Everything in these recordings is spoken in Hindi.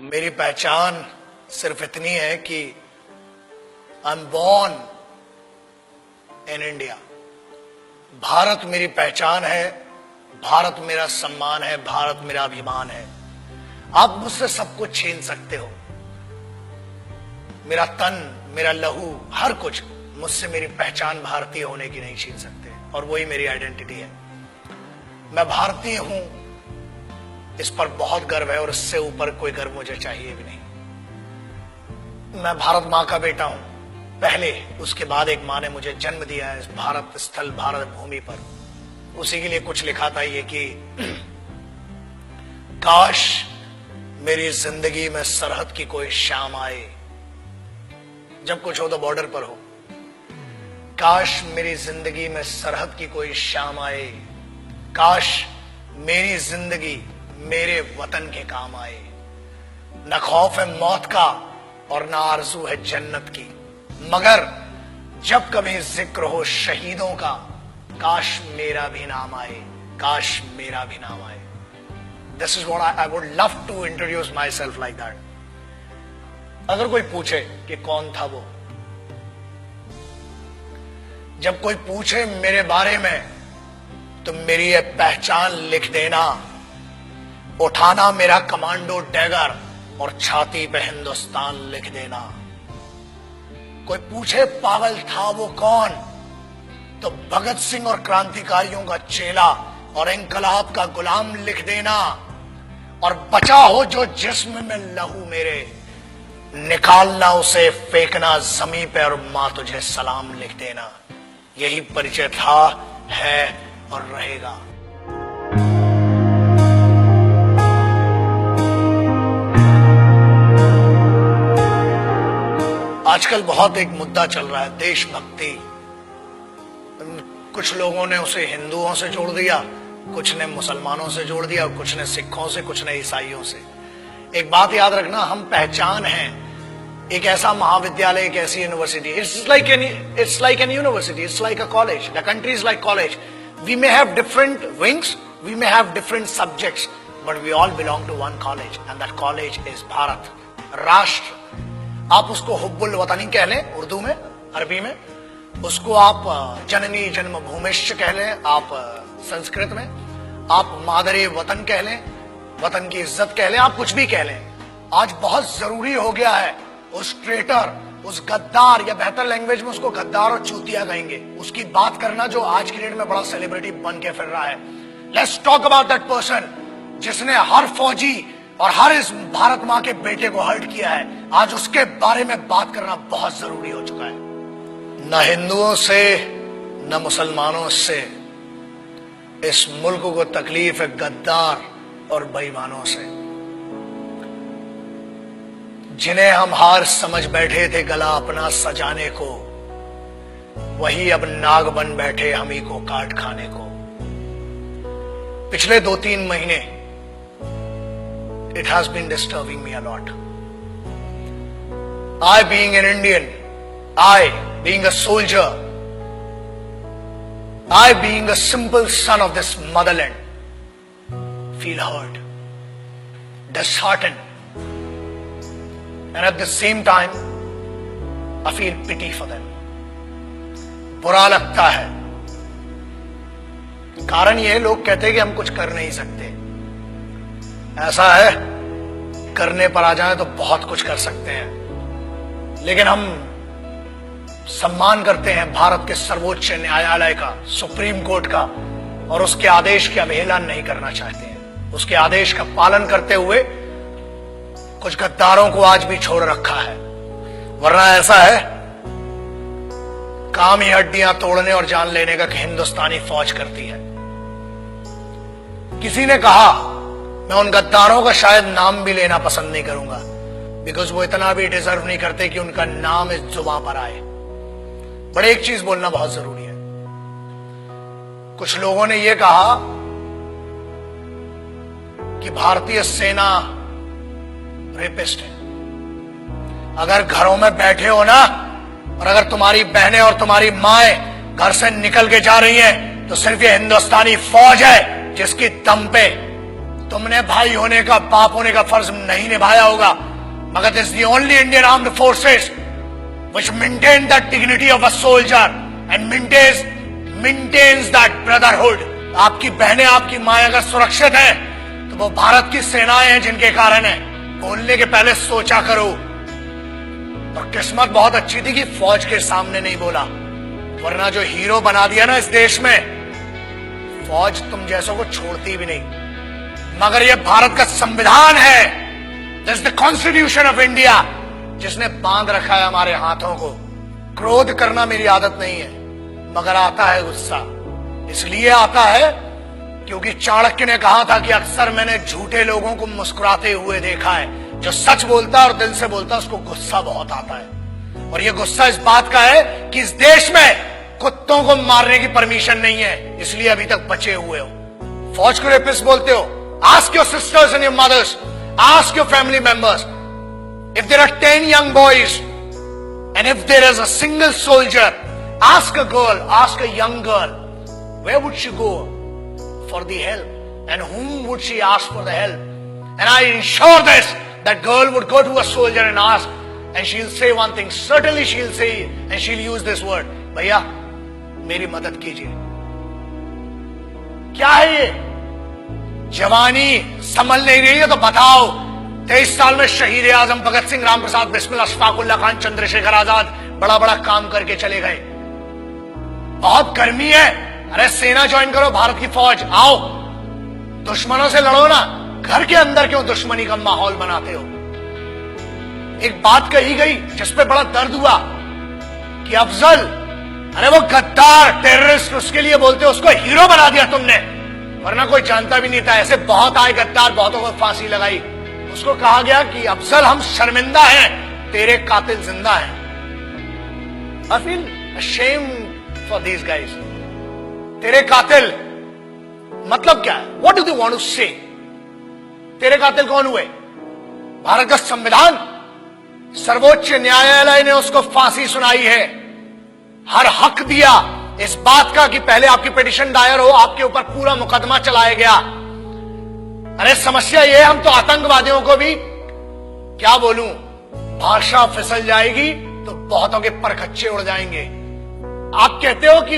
मेरी पहचान सिर्फ इतनी है कि I am born in India. Bharat मेरी पहचान है, भारत मेरा सम्मान है, भारत मेरा अभिमान है। आप मुझसे सब कुछ छीन सकते हो, मेरा तन, मेरा लहू, हर कुछ, मुझसे मेरी पहचान भारतीय होने की नहीं छीन सकते, और वही मेरी आइडेंटिटी है। मैं भारतीय हूं, इस पर बहुत गर्व है, और इससे ऊपर कोई गर्व मुझे चाहिए भी नहीं। मैं भारत मां का बेटा हूं पहले, उसके बाद एक मां ने मुझे जन्म दिया है इस भारत स्थल, भारत भूमि पर। उसी के लिए कुछ लिखा था ये कि काश मेरी जिंदगी में सरहद की कोई शाम आए, जब कुछ हो तो बॉर्डर पर हो। काश मेरी जिंदगी में सरहद की कोई शाम आए, काश मेरी जिंदगी मेरे वतन के काम आए। न खौफ है मौत का और न आरज़ू है जन्नत की, मगर जब कभी जिक्र हो शहीदों का, काश मेरा भी नाम आए, काश मेरा भी नाम आए। This is what I would love to introduce myself like that. अगर कोई पूछे कि कौन था वो, जब कोई पूछे मेरे बारे में, तो मेरी ये पहचान लिख देना, उठाना मेरा कमांडो डैगर और छाती पे हिंदुस्तान लिख देना। कोई पूछे पागल था वो कौन, तो भगत सिंह और क्रांतिकारियों का चेला और इंकलाब का गुलाम लिख देना। और बचा हो जो जिस्म में लहू मेरे, निकालना उसे, फेंकना जमीन पे, और मां तुझे सलाम लिख देना। यही परिचय था, है और रहेगा। आजकल बहुत एक मुद्दा चल रहा है, देशभक्ति। कुछ लोगों ने उसे हिंदुओं से जोड़ दिया, कुछ ने मुसलमानों से जोड़ दिया, कुछ ने सिखों से, कुछ ने ईसाइयों से। एक बात याद रखना, हम पहचान हैं एक ऐसा महाविद्यालय, एक ऐसी university. It's like an university, it's like a college, the country is like college. We may have different wings, we may have different subjects, but we all belong to one college, and that college is Bharat, राष्ट्र। आप उसको हुब्बुल वतनी कह लें उर्दू में, अरबी में, उसको आप जननी जन्मभूमिश्च कह लें आप संस्कृत में, आप मादरे वतन कह लें, वतन की इज्जत कह लें, आप कुछ भी कह लें। आज बहुत जरूरी हो गया है उस ट्रेटर, उस गद्दार, या बेहतर लैंग्वेज में उसको गद्दार और चूतिया कहेंगे, उसकी बात करना जो आज की डेट में बड़ा सेलिब्रिटी बन के फिर रहा है। Let's talk about that person जिसने हर फौजी और हर इस भारत मां के बेटे को हर्ट किया है। आज उसके बारे में बात करना बहुत जरूरी हो चुका है। न हिंदुओं से न मुसलमानों से इस मुल्क को तकलीफ है गद्दार और बेईमानों से, जिन्हें हम हार समझ बैठे थे गला अपना सजाने को, वही अब नाग बन बैठे हम ही को काट खाने को। पिछले 2-3 महीने it has been disturbing me a lot. I being an Indian, I being a soldier, I being a simple son of this motherland, feel hurt, disheartened, and at the same time I feel pity for them. बुरा लगता है। कारण ये, लोग कहते हैं कि हम कुछ कर नहीं सकते। ऐसा है, करने पर आ जाए तो बहुत कुछ कर सकते हैं, लेकिन हम सम्मान करते हैं भारत के सर्वोच्च न्यायालय का, सुप्रीम कोर्ट का, और उसके आदेश की अवहेलना नहीं करना चाहते हैं। उसके आदेश का पालन करते हुए कुछ गद्दारों को आज भी छोड़ रखा है, वरना ऐसा है काम ही हड्डियां तोड़ने और जान लेने का हिंदुस्तानी फौज करती है। किसी ने कहा, मैं उन गद्दारों का शायद नाम भी लेना पसंद नहीं करूंगा, बिकॉज वो इतना भी डिजर्व नहीं करते कि उनका नाम इस जुबां पर आए। बट एक चीज बोलना बहुत जरूरी है। कुछ लोगों ने यह कहा कि भारतीय सेना रेपिस्ट है। अगर घरों में बैठे हो ना, और अगर तुम्हारी बहनें और तुम्हारी माएं घर से निकल के जा रही हैं, तो सिर्फ ये हिंदुस्तानी फौज है जिसकी दम पे तुमने भाई होने का, बाप होने का फर्ज नहीं निभाया होगा, मगर this is the only Indian armed forces which maintain that dignity of a soldier and maintains that brotherhood. आपकी बहनें, आपकी माएं अगर सुरक्षित हैं तो वो भारत की सेनाएं हैं जिनके कारण है। बोलने के पहले सोचा करो। और किस्मत बहुत अच्छी थी कि फौज के सामने नहीं बोला, वरना जो हीरो बना दिया ना इस देश में, फौज तुम जैसों को छोड़ती भी नहीं। मगर ये भारत का संविधान है, this is the constitution of India, जिसने बांध रखा है हमारे हाथों को। क्रोध करना मेरी आदत नहीं है, मगर आता है गुस्सा। इसलिए आता है क्योंकि चाणक्य ने कहा था कि अक्सर मैंने झूठे लोगों को मुस्कुराते हुए देखा है। जो सच बोलता है और दिल से बोलता है उसको गुस्सा बहुत आता है। और ये गुस्सा इस बात का है कि इस देश में कुत्तों को मारने की परमिशन नहीं है, इसलिए अभी तक बचे हुए हो। फौज को रेपिस्ट बोलते हो? Ask your sisters and your mothers, ask your family members, if there are 10 young boys and if there is a single soldier, ask a girl, ask a young girl, where would she go for the help and whom would she ask for the help? And I ensure this, that girl would go to a soldier and ask, and she'll say one thing, certainly she'll say, and she'll use this word, भैया मेरी मदद कीजिए। क्या है ये? जवानी संभल नहीं रही है तो बताओ। 23 साल में शहीद आजम भगत सिंह, राम प्रसाद बिस्मिल, अशफाक उल्लाह खान, चंद्रशेखर आजाद बड़ा बड़ा काम करके चले गए। बहुत गर्मी है, अरे सेना ज्वाइन करो, भारत की फौज, आओ दुश्मनों से लड़ो ना। घर के अंदर क्यों दुश्मनी का माहौल बनाते हो? एक बात कही गई जिसपे बड़ा दर्द हुआ कि अफजल, अरे वो गद्दार टेररिस्ट, उसके लिए बोलते हो, उसको हीरो बना दिया तुमने, वरना कोई जानता भी नहीं था। ऐसे बहुत आए गद्दार, बहुतों को फांसी लगाई। उसको कहा गया कि अफजल हम शर्मिंदा हैं, तेरे कातिल जिंदा हैं। I feel ashamed for these guys. तेरे कातिल मतलब क्या है? What do they want to say? तेरे कातिल कौन हुए? भारत का संविधान, सर्वोच्च न्यायालय ने उसको फांसी सुनाई है। हर हक दिया इस बात का कि पहले आपकी पिटीशन दायर हो, आपके ऊपर पूरा मुकदमा चलाया गया। अरे समस्या ये, हम तो आतंकवादियों को भी क्या बोलूं, भाषा फिसल जाएगी तो बहुतों के परखच्चे उड़ जाएंगे। आप कहते हो कि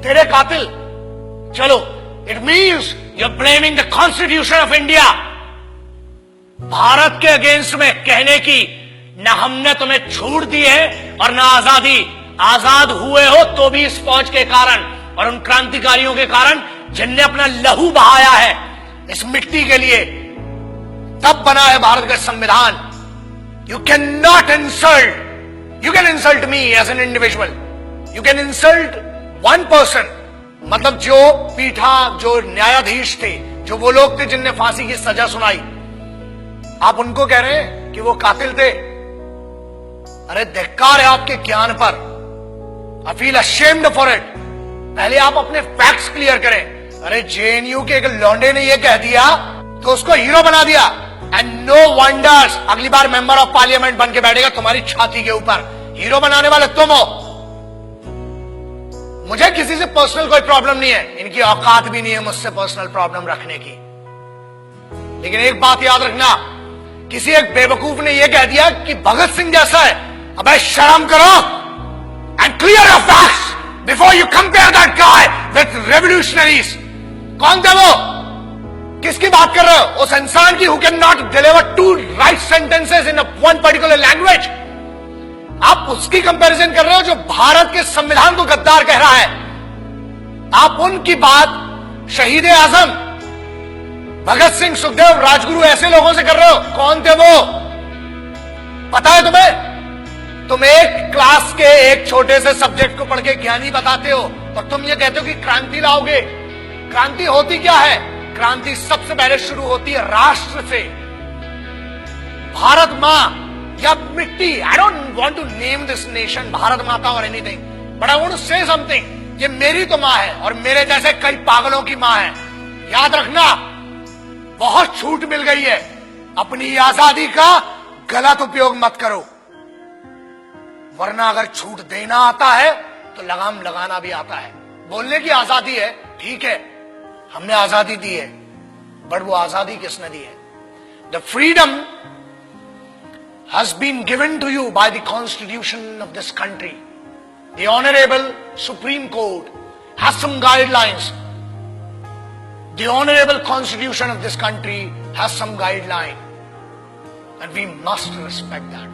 तेरे कातिल, चलो, it means you are blaming the constitution of India. Bharat के अगेंस्ट में कहने की ना हमने तुम्हें छूट दी है और ना आजादी। आजाद हुए हो तो भी इस फौज के कारण और उन क्रांतिकारियों के कारण जिनने अपना लहू बहाया है इस मिट्टी के लिए, तब बना है भारत का संविधान। You can not insult, you can insult me as an individual, you can insult one person, मतलब जो पीठा, जो न्यायाधीश थे, जो वो लोग थे जिनने फांसी की सजा सुनाई, आप उनको कह रहे हैं कि वो कातिल थे। अरे धिक्कार है आपके ज्ञान पर। I feel ashamed for it. पहले आप अपने फैक्ट्स क्लियर करें। अरे जेएनयू के एक लौंडे ने ये कह दिया तो उसको हीरो बना दिया, एंड नो वंडर्स अगली बार मेंबर ऑफ पार्लियामेंट बन के बैठेगा तुम्हारी छाती के ऊपर। हीरो बनाने वाले तुम हो। मुझे किसी से पर्सनल कोई प्रॉब्लम नहीं है, इनकी औकात भी नहीं है मुझसे पर्सनल प्रॉब्लम रखने की। लेकिन एक बात याद रखना, किसी एक बेवकूफ ने यह कह दिया कि भगत सिंह जैसा है। अबे शर्म करो and clear your facts before you compare that guy with revolutionaries. कौन थे वो? किसकी बात कर रहे हो? उस इंसान की who can not deliver two right sentences in one particular language. आप उसकी कंपैरिजन कर रहे हो जो भारत के संविधान को गद्दार कह रहा है। आप उनकी बात शहीद आजम, भगत सिंह, सुखदेव, राजगुरु ऐसे लोगों से कर रहे हो। कौन थे वो? पता है तुम्हें? तुम एक क्लास के एक छोटे से सब्जेक्ट को पढ़ के ज्ञानी बताते हो और तुम ये कहते हो कि क्रांति लाओगे। क्रांति होती क्या है? क्रांति सबसे पहले शुरू होती है राष्ट्र से। भारत मां या मिट्टी, I don't want to name this nation Bharat Mata और anything, but I want to say something. ये मेरी तो मां है और मेरे जैसे कई पागलों की मां है। याद रखना, बहुत छूट मिल गई है, अपनी आजादी का गलत उपयोग मत करो, वरना अगर छूट देना आता है तो लगाम लगाना भी आता है। बोलने की आजादी है, ठीक है, हमने आजादी दी है, बट वो आजादी किसने दी है? The freedom has been given to you by the constitution of this country. The Honorable Supreme Court has some guidelines. The Honorable Constitution of this country has some guideline. And we must respect that.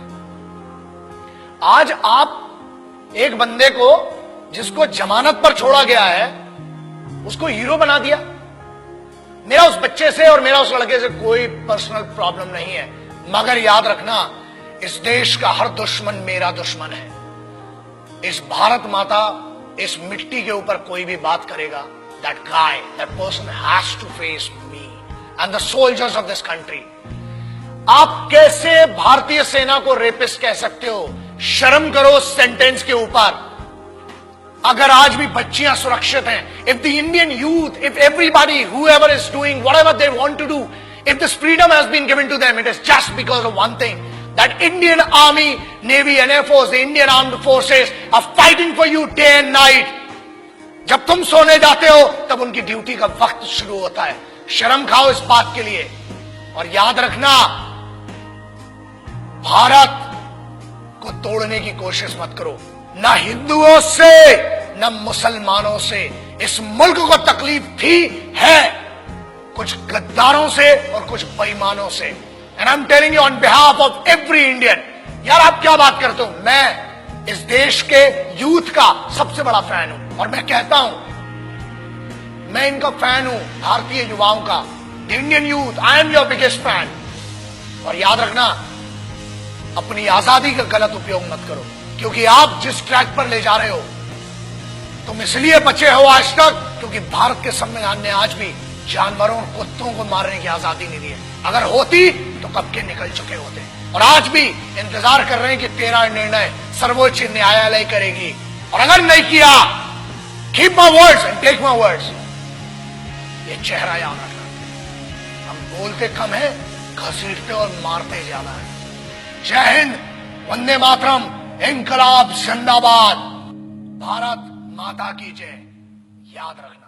आज आप एक बंदे को जिसको जमानत पर छोड़ा गया है उसको हीरो बना दिया। मेरा उस बच्चे से और मेरा उस लड़के से कोई पर्सनल प्रॉब्लम नहीं है, मगर याद रखना इस देश का हर दुश्मन मेरा दुश्मन है। इस भारत माता, इस मिट्टी के ऊपर कोई भी बात करेगा, that guy, that person has to face me and the soldiers of this country. आप कैसे भारतीय सेना को रेपिस्ट कह सकते हो? शर्म करो सेंटेंस के ऊपर। अगर आज भी बच्चियां सुरक्षित हैं, if the Indian youth, if everybody, whoever is doing whatever they want to do, if this freedom has been given to them, it is just because of one thing. That Indian Army, Navy and Air Force, the Indian Armed Forces are fighting for you day and night. जब तुम सोने जाते हो तब उनकी ड्यूटी का वक्त शुरू होता है। शर्म खाओ इस बात के लिए। और याद रखना, भारत को तोड़ने की कोशिश मत करो, ना हिंदुओं से न मुसलमानों से। इस मुल्क को तकलीफ थी, है, कुछ गद्दारों से और कुछ बेईमानों से। And I'm telling you on behalf of every Indian, यार आप क्या बात करते हो? मैं इस देश के यूथ का सबसे बड़ा फैन हूं और मैं कहता हूं, मैं इनका फैन हूं, भारतीय युवाओं का। The Indian youth, I am your biggest fan. और याद रखना, अपनी आजादी का गलत उपयोग मत करो, क्योंकि आप जिस ट्रैक पर ले जा रहे हो तुम इसलिए बचे हो आज तक क्योंकि भारत के संविधान ने आज भी जानवरों और कुत्तों को मारने की आजादी नहीं दी है। अगर होती तो कब के निकल चुके होते। और आज भी इंतजार कर रहे हैं कि तेरा निर्णय सर्वोच्च न्यायालय करेगी, और अगर नहीं किया, keep my words and take my words, ये चेहरा याद रखना। हम बोलते कम है, घसीटते और मारते ज्यादा है। जय हिंद, वंदे मातरम, इंकलाब जिंदाबाद, भारत माता की जय। याद रखना।